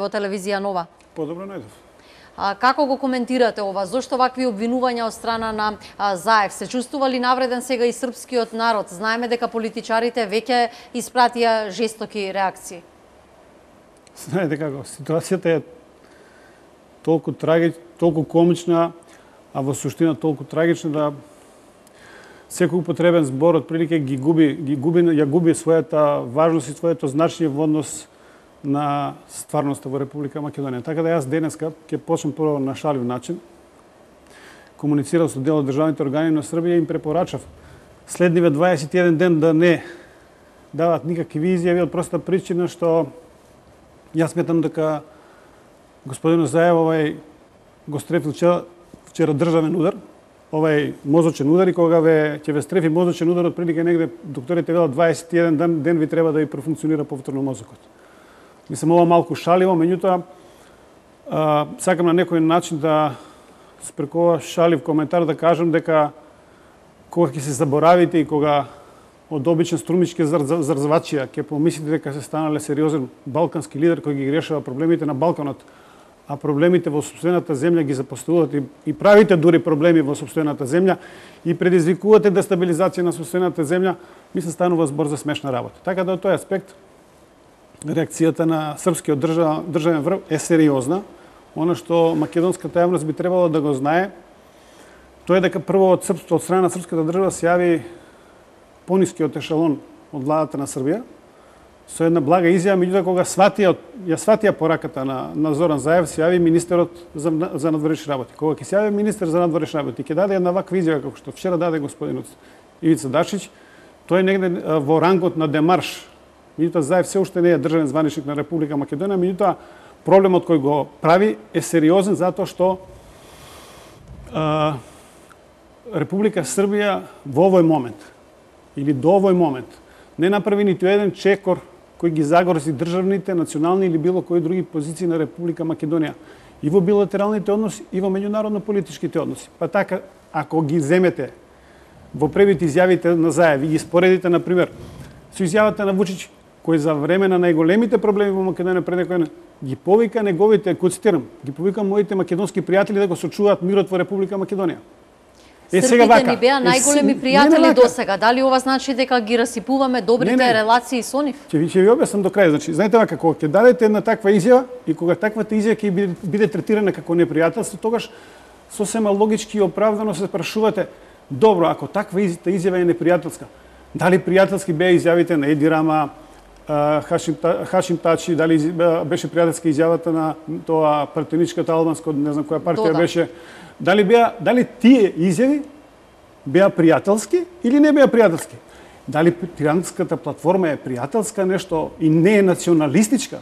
во телевизија Нова? Подобро најдов. Како го коментирате ова? Зошто вакви обвинувања од страна на Заев? Се чувствували навреден сега и српскиот народ? Знаеме дека политичарите веќе испратија жестоки реакции. Знаете како, ситуацијата е толку комична, а во суштина толку трагична да секој употребен збор отприлike ја губи својата важност и своето значење во однос на стварноста во Република Македонија. Така да јас денеска ќе почнем прво на шалив начин. Комуницирав со дел од државните органи на Србија и им препорачав следниве 21 ден да не дават никакви изјави од проста причина што јас сметам дека господинот Заев го стрефил вчера државен удар, мозочен удар и кога ќе ве стрефи мозочен удар отприлike негде докторите велат 21 ден ви треба да ви профункционира повторно мозокот. Мислам, ова малку шаливо, меѓутоа сакам на некој начин да спреку ова шалив коментар да кажам дека кога ќе се заборавите и кога од обичен струмички зарзавачија ќе помислите дека се станале сериозен балкански лидер кој ги решава проблемите на Балканот, а проблемите во сопствената земја ги запоставувате и правите дури проблеми во сопствената земја и предизвикувате дестабилизација на сопствената земја, мислам станува збор за смешна работа. Така да од тој аспект реакцијата на српскиот државен врв е сериозна. Она што македонската јавност би требало да го знае, тоа е дека прво од страна на српската држава се јави понискиот ешалон од владата на Србија со една блага изјава, меѓутоа кога ја сватија пораката на Зоран Заев, се јави министерот за надворешни работи. Кога ќе се јави министер за надворешни работи, ќе даде една ваква изјава како што вчера даде господинот Ивица Дашич, тој е негде во рангот на демарш. Меѓутоа Заев се уште не е државен званичник на Република Македонија, меѓутоа проблемот кој го прави е сериозен затоа што Република Србија во овој момент или до овој момент не направи ниту еден чекор кој ги загрози државните, национални или било кои други позиции на Република Македонија и во билатералните односи и во меѓународно-политичките односи. Па така, ако ги земете во првите изјавите на Заев и ги споредите, например, со изјавата на Вучич, кој за време на најголемите проблеми во Македонија пред некој ги повика неговите, кој цитирам, ги повика моите македонски пријатели да го сочуваат мирот во Република Македонија. Србите ни беа најголеми пријатели досега. Дали ова значи дека ги расипуваме добрите релации со нив? Ќе ви објаснам до крај. Значи, знаете вака, кога ќе дадете една таква изјава и кога таквата изјава ќе биде третирана како непријателство, тогаш сосема логички и оправдано се прашувате: добро, ако таква изјава е непријателска, дали пријателски беа изјавите на Еди Рама, Хашим Тачи, дали беше пријателска изјавата на тоа партеничката албанска, не знам која партија беше, дали тие изјави беа пријателски или не беа пријателски? Дали тиранската платформа е пријателска нешто и не е националистичка?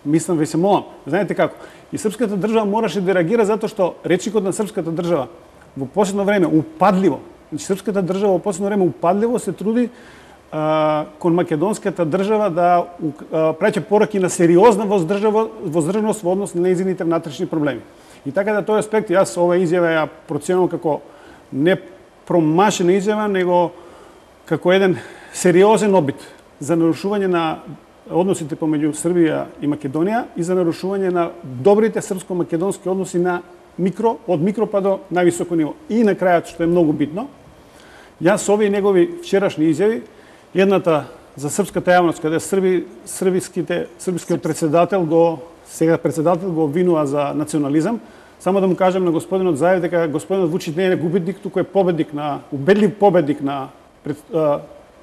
Мислам, ве се молам. Знаете како? И српската држава мораше да реагира затоа што речникот на српската држава во последно време упадливо, значи српската држава во последно време упадливо се труди кон македонската држава да праќа пораки на сериозна воздржаност во однос на нејзините внатрешни проблеми. И така да тој аспект јас ова изјава ја проценувам како не промашена изјава, него како еден сериозен обид за нарушување на односите помеѓу Србија и Македонија и за нарушување на добрите српско-македонски односи на од микро па до највисоко ниво. И на крајот, што е многу битно, јас овие негови вчерашни изјави, едната за српската јавност, каде српскиот сега председател го обвинува за национализам, само да му кажам на господинот Заев дека господинот Вучич не е губитник, туку е убедлив победник на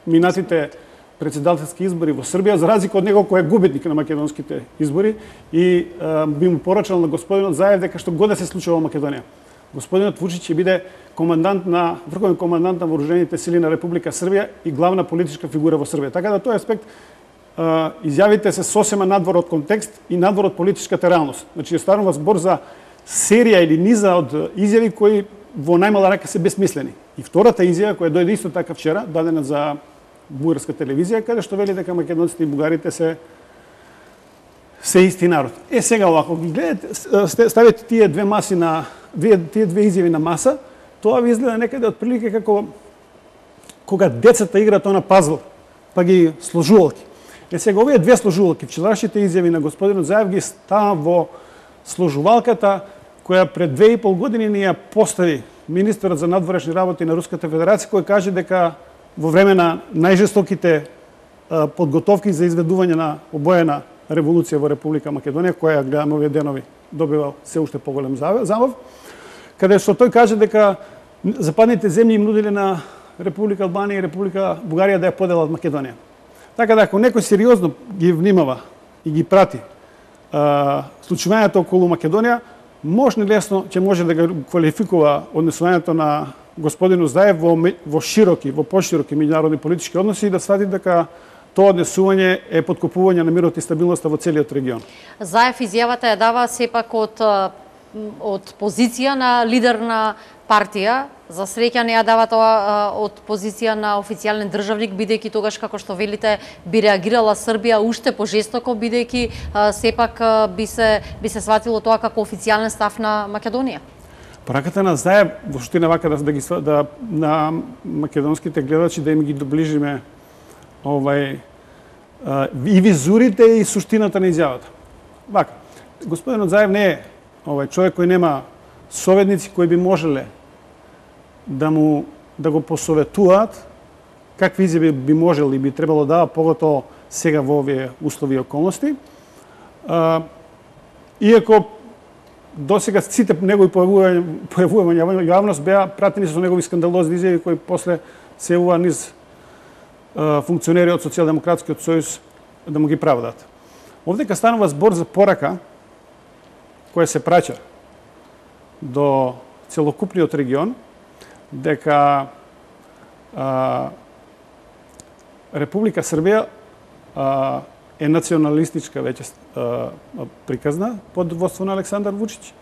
минатите председателски избори во Србија, за разлика од него кој е губитник на македонските избори, и би му порачал на господинот Заев дека што god да се случува во Македонија, господинот Вучич ќе биде врховен командант на вооружените сили на Република Србија и главна политичка фигура во Србија. Така да тој аспект изјавите се сосема надвор од контекст и надвор од политичката реалност. Значи, станува збор за серија или низа од изјави кои во најмала рака се бесмислени. И втората изјава, која дојде исто така вчера, дадена за бугарска телевизија, каде што вели дека македонците и бугарите се исти народ. Сега овако ги гледате, ставите тие две изјави на маса, тоа ви изгледа некаде отприлike како кога децата играат на пазл, па ги сложувалки. Сега овие две сложувалки, вчерашните изјави на господинот Заев ги става во сложувалката која пред 2,5 години ни ја постави министерот за надворешни работи на Руската Федерација, кој каже дека во време на најжестоките подготовки за изведување на обоена револуција во Република Македонија, која гледаме овие денови добива се уште поголем забав, каде што тој каже дека западните земји им нудиле на Република Албанија и Република Бугарија да ја поделат Македонија. Така да ако некој сериозно ги внимава и ги прати случувањето околу Македонија, можно лесно ќе може да го квалификува однесувањето на господинот Заев во широки, во пошироки меѓународни политички односи и да свати дека тоа однесување е подкопување на мирот и стабилноста во целиот регион. Заев изјавата ја дава сепак од позиција на лидер на партија. За среќа не ја дава тоа од позиција на официјален државник, бидејќи тогаш, како што велите, би реагирала Србија уште пожестоко, бидејќи сепак би се сватило тоа како официјален став на Македонија. Пораката на Заев, во суштина вака да на македонските гледачи да им ги доближиме и визурите и суштината на изјавата. Вака, господинот Заев не е човек кој нема советници кои би можеле да го посоветуваат какви изјави би можел и би требало да дава, поготово сега во овие услови и околности. Иако досега сите негови појавувања во јавност беа пратени со негови скандалозни изјави кои после се јавува низ функционери од Социјалдемократскиот сојуз да му ги правдат. Овдека станува збор за порака која се праќа до целокупниот регион, дека Република Србија е националистичка веќе приказна под водство на Александар Вучич.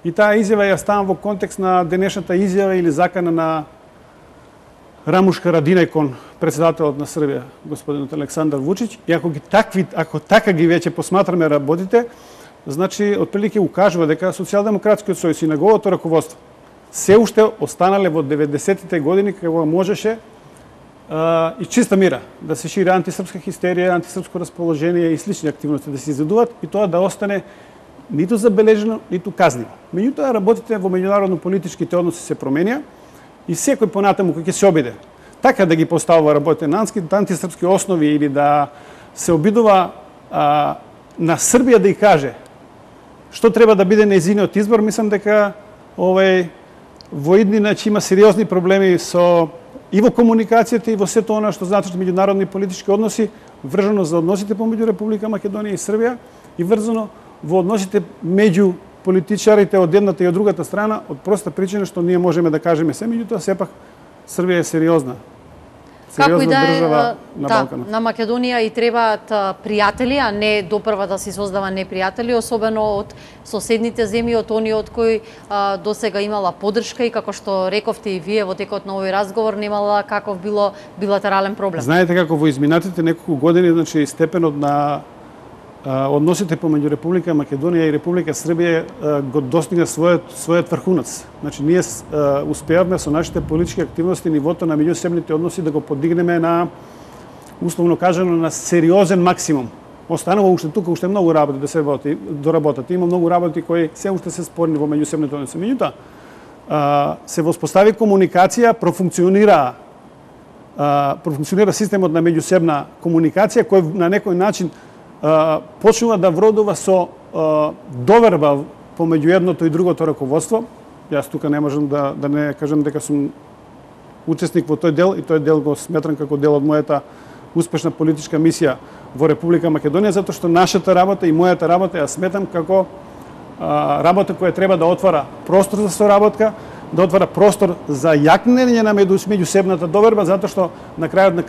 И таа изјава ја ставам во контекст на денешната изјава или закана на Рамуш Харадинеј кон председателот на Србија, господинот Александар Вучич. И ако така ги веќе посматраме работите, значи, отприлике укажува дека Социјалдемократскиот сојуз и неговото раководство се уште останале во 90-тите години кога можеше и чиста мира да се шири антисрпска хистерија, антисрпско расположение и слични активности да се изведуваат и тоа да остане ниту забележено, ниту казниво. Меѓутоа, работите во меѓународно политичките односи се променија и секој понатаму кој ќе се обиде така да ги поставува работите на антисрпски основи или да се обидува на Србија да ја каже што треба да биде нејзиниот избор, мислам дека во иднина ќе има сериозни проблеми и во комуникацијата и во сето она што значат меѓународни политички односи, врзано за односите помеѓу Република Македонија и Србија и врзано во односите меѓу политичарите од едната и од другата страна, од проста причина што ние можеме да кажеме се, меѓутоа сепак Србија е сериозна. Како и да е, на Балканот. На Македонија и требаат пријатели, а не допрва да си создава непријатели, особено од соседните земји, од оние од кои досега имала поддршка и како што рековте и вие во текот на овој разговор, немала каков било билатерален проблем. Знаете како во изминатите неколку години, значи степенот на односите помеѓу Република Македонија и Република Србија го достигна својот врхунац. Значи ние успеавме со нашите политички активности нивото на меѓусебните односи да го подигнеме на, условно кажано, на сериозен максимум. Останува уште тука уште многу работи да се доработат. Има многу работи кои се уште се спорни во меѓусебните односи. Меѓутоа се воспостави комуникација, профункционира системот на меѓусебна комуникација кој на некој начин почнува да вродува со доверба помеѓу едното и другото раководство. Јас тука не можам да не кажам дека сум учесник во тој дел и тој дел го сметрам како дел од мојата успешна политичка мисија во Република Македонија, затоа што нашата работа и мојата работа ја сметам како работа која треба да отвара простор за соработка, да отвара простор за јакнење на меѓусебната доверба, затоа што на крајот на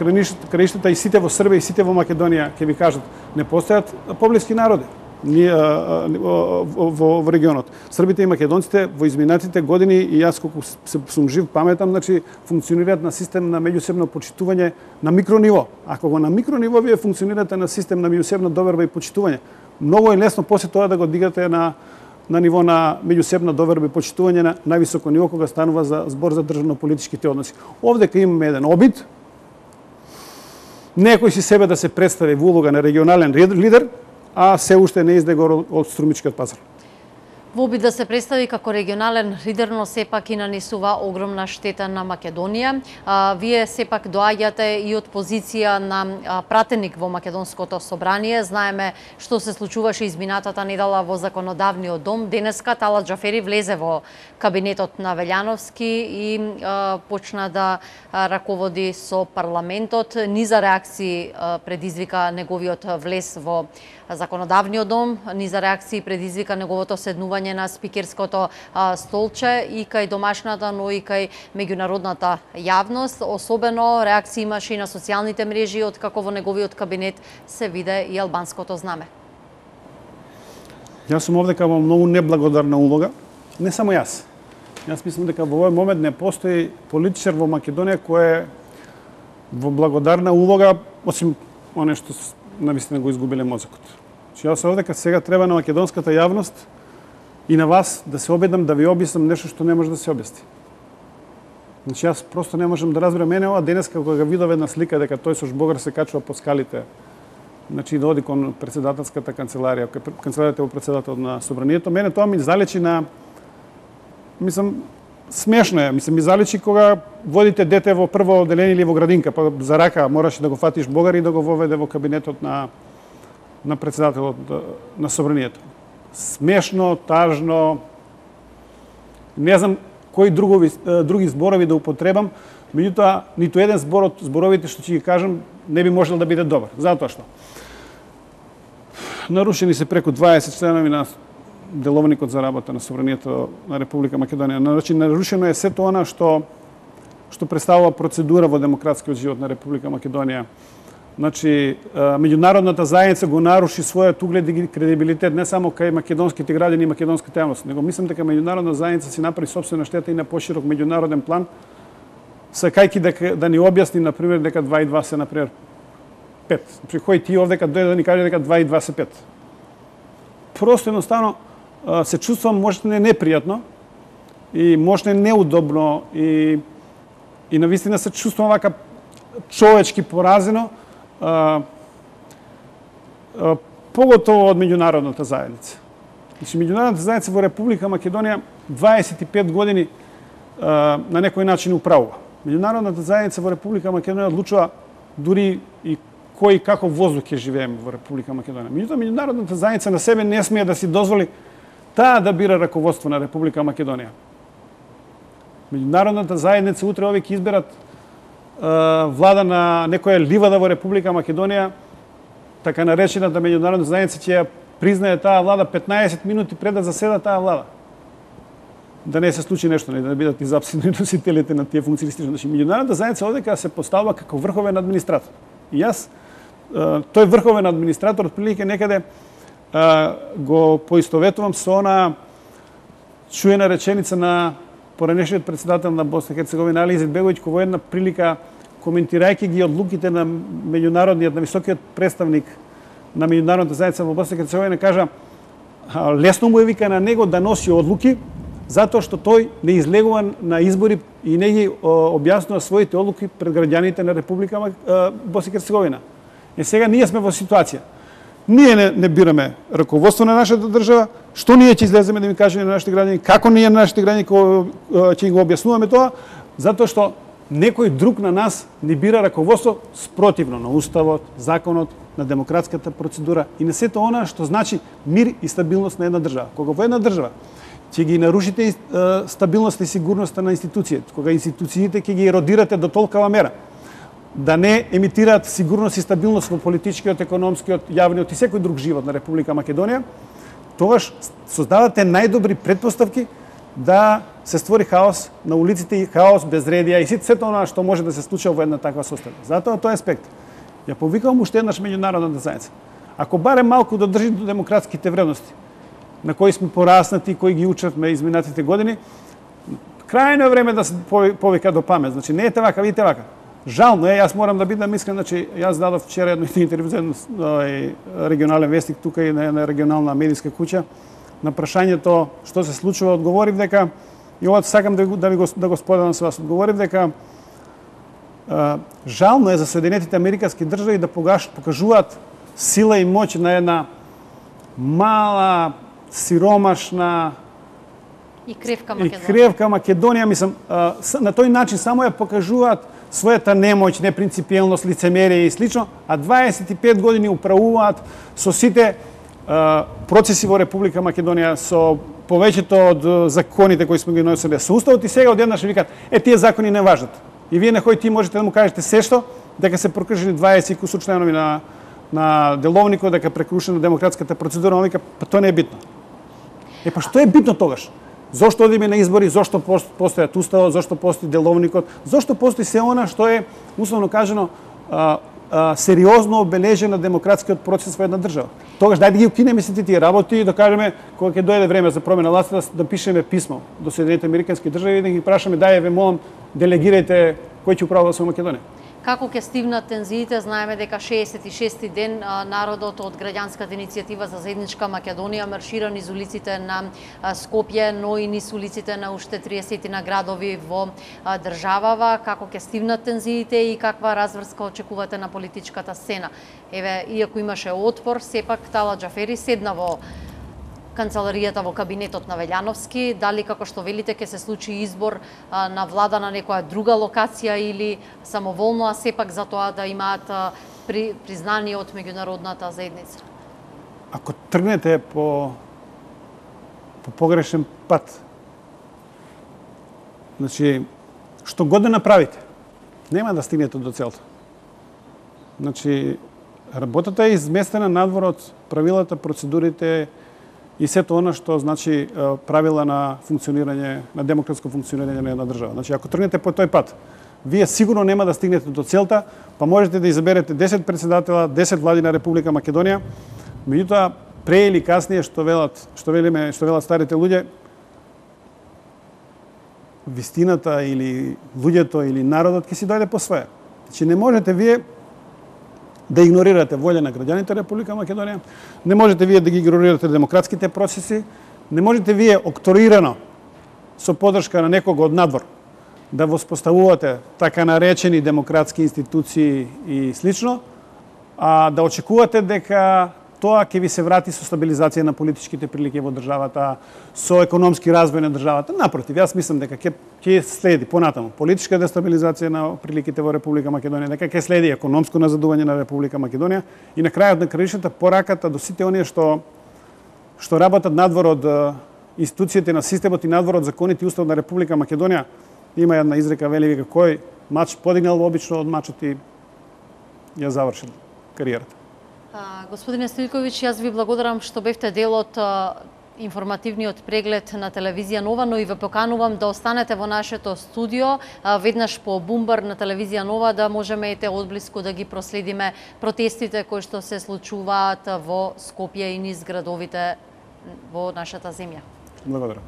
краиштата и сите во Србија и сите во Македонија ќе ви кажат не постојат поблиски народи во регионот. Србите и македонците во изминатите години и јас колку сум жив паметам, значи функционираат на систем на меѓусебно почитување на микрониво. Ако го на микрониво вие функционирате на систем на меѓусебна доверба и почитување, многу е лесно после тоа да го дигате на ниво на меѓусебна доверба и почитување на највисоко ниво кога станува за збор за државно-политичките односи. Овдека имаме еден обид некој си себе да се представи во улога на регионален лидер, а се уште не изде горе од струмичкиот пазар. Во обид да се представи како регионален лидер, но сепак и нанесува огромна штета на Македонија. Вие сепак доаѓате и од позиција на пратеник во Македонското собрание. Знаеме што се случуваше изминатата недела во законодавниот дом. Денеска Талат Џафери влезе во кабинетот на Велјановски и почна да раководи со парламентот. Низа реакции предизвика неговиот влез во законодавниот дом, низа реакции предизвика неговото седнување на спикерското столче и кај домашната, но и кај меѓународната јавност. Особено реакции имаше и на социјалните мрежи, откако во неговиот кабинет се виде и албанското знаме. Јас сум овдека во многу неблагодарна улога, не само јас. Јас мислам дека во овој момент не постои политичар во Македонија кој е во благодарна улога, осим оне што навистина го изгубиле мозокот. Јас овдека сега треба на македонската јавност и на вас да се обидам да ви објаснам нешто што не може да се објасни. Значи јас просто не можам да разберам мене ова денес кога го видов една слика дека тој со жбогар се качува по скалите. Значи да оди кон претседателската канцеларија, канцеларијата во претседател на собранието. Мене тоа ми заличи на смешно е. Ми заличи кога водите дете во прво одделение или во градинка, па за рака мораше да го фатиш богар и да го воведе во кабинетот на претседателот на собранието. Смешно, тажно, не знам кои други зборови да употребам, меѓутоа ниту еден збор од зборовите што ќе ги кажам не би можел да биде добар. Затоа што нарушени се преку 20 членови на деловникот за работа на собранието на Република Македонија. Значи нарушено е сето она што представува процедура во демократскиот живот на Република Македонија. Значи меѓународната заедница го наруши својот углед и кредибилитет не само кај македонските граѓани и македонската јавност, него мислам дека меѓународна заедница си направи сопствена штета и на поширок меѓународен план, сакајќи да ни објасни на пример дека 2 и 2 се на пример 5. Значи кој ти овдека дојде да ни каже дека 2 и 2 се 5. Просто едноставно се чувствувам можда непријатно и можда неудобно и навистина се чувствувам вака човечки поразено, поготово од меѓународната заедница. Значи меѓународната заедница во Република Македонија 25 години на некој начин управува. Меѓународната заедница во Република Македонија одлучува дури и кој како воздух ќе живееме во Република Македонија. Меѓутоа меѓународната заедница на себе не смее да си дозволи таа да бира раководство на Република Македонија. Меѓународната заедница утре овие ќе изберат влада на некоја ливада во Република Македонија, така наречената меѓународна заедница ќе ја признае таа влада 15 минути пред да заседа таа влада. Да не се случи нешто, да бидат изапсени носителите на тие функции. Значи меѓународната заедница овдека се поставува како врховен администратор. И јас тој врховен администратор отприлike некаде го поистоветувам со она чуена реченица на поранешниот претседател на Босна и Херцеговина Али Изетбеговиќ, кој во една прилика коментирајќи ги одлуките на меѓународниот, на високиот представник на меѓународната заедница во Босна и Херцеговина, кажа лесно му е вика на него да носи одлуки затоа што тој не излегува на избори и не ги објаснува своите одлуки пред граѓаните на Република Босна и Херцеговина. И сега ние сме во ситуација. Ние не бираме раководство на нашата држава, што ние ќе излеземе да ми кажеме на нашите граѓани, како ние на нашите граѓани ќе го објаснуваме тоа, затоа што некој друг на нас не бира раководство спротивно на уставот, законот, на демократската процедура и на сето она што значи мир и стабилност на една држава. Кога во една држава ќе ги нарушите стабилноста и сигурноста на институциите, кога институциите ќе ги еродирате до толкава мера, да не емитираат сигурност и стабилност во политичкиот, економскиот, јавниот и секој друг живот на Република Македонија, тогаш создавате најдобри претпоставки да се створи хаос на улиците и хаос, безредија и сето она што може да се случи во една таква состојба. Затоа тој аспект ја повикувам уште еднаш меѓународната заедница. Ако барем малку да држи до демократските вредности, на кои сме пораснати, кои ги учевме изминатите години, крајно е време да се повика до памет. Значи не е вака, видите вака. Жално е, јас морам да бидам искрен, значи јас дадов вчера едно интервју за регионален вестник тука и на една регионална медиска куќа. На прашањето што се случува, одговорив дека и ова сакам да го споделам со вас. Одговорив дека жално е за Соединетите Американски држави да покажуваат сила и моќ на една мала, сиромашна и кревка Македонија. Мислам, на тој начин само ја покажуваат својата немоќ, непринципиелност, лицемерие и слично, а 25 години управуваат со сите процеси во Република Македонија, со повеќето од законите кои сме ги носиле со уставот, и сега одеднаш викаат, тие закони не важат. И вие на кој ти можете да му кажете сешто, дека се прекршени 20 и кусур членови на деловникот, дека прекрушена демократската процедура, вика, па тоа не е битно. Па што е битно тогаш? Зошто одиме на избори, зошто постојат уставот, зошто постои деловникот, зошто постои се она што е, условно кажано, сериозно обележена демократскиот процес во една држава. Тогаш дај да ги укинеме сите тие работи и да кажеме кога ќе дојде време за промена власта да пишеме писмо до Соединетите Американски држави и да ги прашаме, дај ве молам, делегирајте кој ќе управува со Македонија. Како ќе стивнат тензиите? Знаеме дека 66-ти ден народот од граѓанската иницијатива за заедничка Македонија маршира низ улиците на Скопје, но и низ улиците на уште 30 на градови во државава. Како ќе стивнат тензиите и каква разврска очекувате на политичката сцена? Еве, иако имаше отпор, сепак Талат Џафери седна во канцеларијата во кабинетот на Велјановски. Дали, како што велите, ќе се случи избор на влада на некоја друга локација или самоволно, а сепак за тоа да имаат признание од меѓународната заедница? Ако тргнете по погрешен пат, значи, што god да направите, нема да стигнете до целта. Значи, работата е изместена надвор од правилата, процедурите и сето она што значи правила на функционирање, на демократско функционирање на една држава. Значи, ако тргнете по тој пат, вие сигурно нема да стигнете до целта, па можете да изберете 10 председатела, 10 влади на Република Македонија, меѓутоа пре или каснije што велат старите луѓе, вистината или луѓето или народот ќе си дојде по свое. Значи, не можете вие да игнорирате волја на граѓаните Република Македонија, не можете вие да ги игнорирате демократските процеси, не можете вие окторирано со поддршка на некого од надвор да воспоставувате така наречени демократски институции и слично, а да очекувате дека тоа ќе ви се врати со стабилизација на политичките прилики во државата, со економски развој на државата. Напротив, јас мислам дека ќе следи понатаму политичка дестабилизација на приликите во Република Македонија, дека ќе следи економско назадување на Република Македонија и на крајот на краишната пораката до сите оние што работат надвор од институциите на системот и надвор од законите и уставот на Република Македонија. Има една изрека, вели вика, кој мач подигнал обично од мачот и ја завршил кариерата. Господине Стојковиќ, јас ви благодарам што бевте дел од информативниот преглед на телевизија Нова, но и ве поканувам да останете во нашето студио веднаш по Бумбар на телевизија Нова, да можеме и те одблиску да ги проследиме протестите кои што се случуваат во Скопје и низ градовите во нашата земја. Благодарам.